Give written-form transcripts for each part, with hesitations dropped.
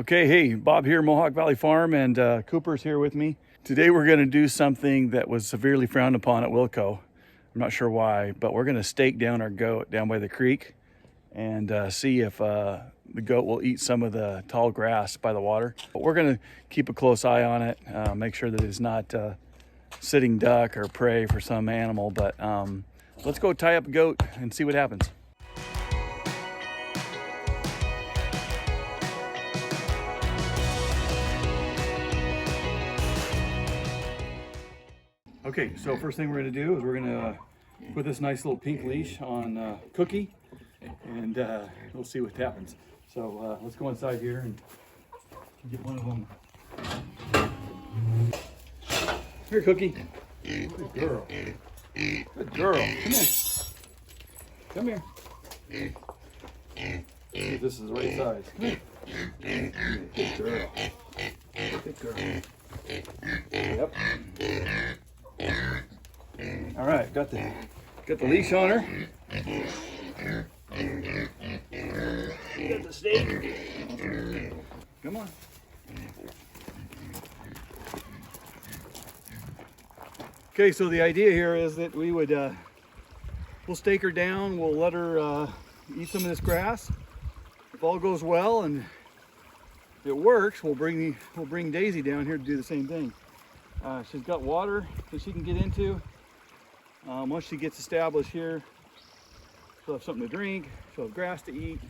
Okay, hey, Bob here, Mohawk Valley Farm, and Cooper's here with me. Today we're going to do something that was severely frowned upon at Wilco. I'm not sure why, but we're going to stake down our goat down by the creek and see if the goat will eat some of the tall grass by the water. But we're going to keep a close eye on it, make sure that it's not sitting duck or prey for some animal. But let's go tie up a goat and see what happens. Okay, so first thing we're going to do is we're going to put this nice little pink leash on Cookie, and we'll see what happens. So let's go inside here and get one of them. Here, Cookie. Good girl. Good girl. Come here. See if this is the right size. Come here. Good girl. Good girl. Yep. All right, got the leash on her. Got the stake. Come on. Okay, so the idea here is that we would we'll stake her down. We'll let her eat some of this grass. If all goes well and it works, we'll bring Daisy down here to do the same thing. She's got water that she can get into. Once she gets established here, she'll have something to drink, she'll have grass to eat.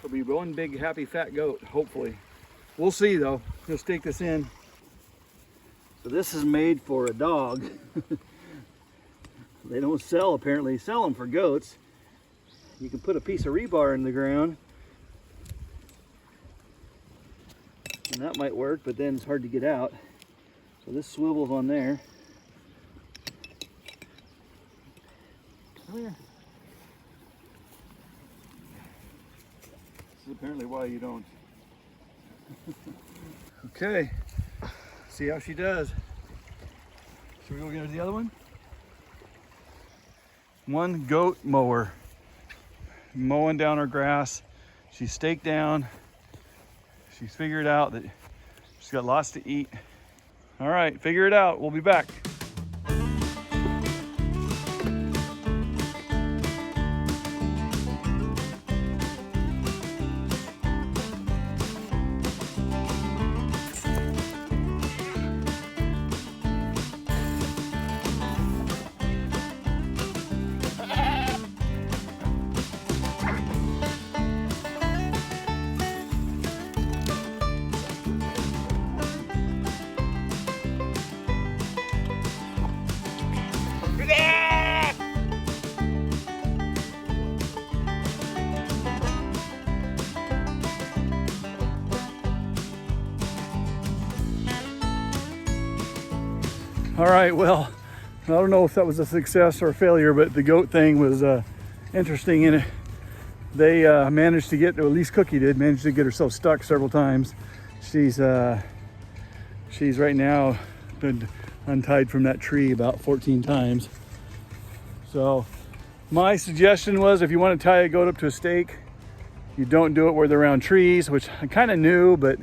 She'll be one big happy fat goat, hopefully. We'll see though. We'll stake this in. So this is made for a dog. They don't sell, apparently. Sell them for goats. You can put a piece of rebar in the ground and that might work, but then it's hard to get out. So this swivels on there. Come here. This is apparently why you don't. Okay. See how she does. Should we go get her the other one? One goat mower. Mowing down her grass. She's staked down. She's figured out that she's got lots to eat. All right, figure it out. We'll be back. All right, well, I don't know if that was a success or a failure, but the goat thing was interesting in it. They managed to get, or at least Cookie did, managed to get herself stuck several times. She's right now been untied from that tree about 14 times. So my suggestion was, if you want to tie a goat up to a stake, you don't do it where they're around trees, which I kind of knew, but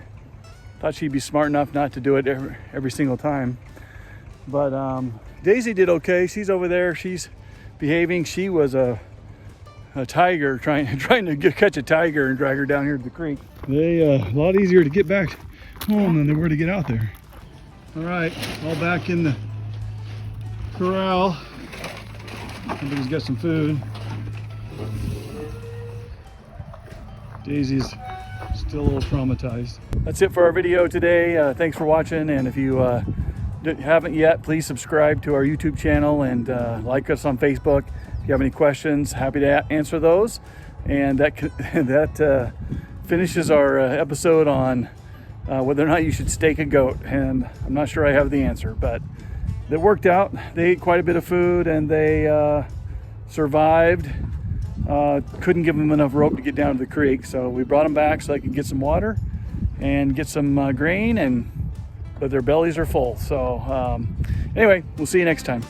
thought she'd be smart enough not to do it every single time. But Daisy did okay. She's over there. She's behaving. She was a tiger trying to catch a tiger and drag her down here to the creek. They a lot easier to get back home than they were to get out there. All right, all back in the corral. Somebody's got some food. Daisy's still a little traumatized. That's it for our video today. Thanks for watching, and if you haven't yet, please subscribe to our YouTube channel and like us on Facebook. If you have any questions, happy to answer those. And that finishes our episode on whether or not you should stake a goat. And I'm not sure I have the answer, but it worked out. They ate quite a bit of food and they survived. Couldn't give them enough rope to get down to the creek, so we brought them back so they could get some water and get some grain, but their bellies are full. So anyway, we'll see you next time.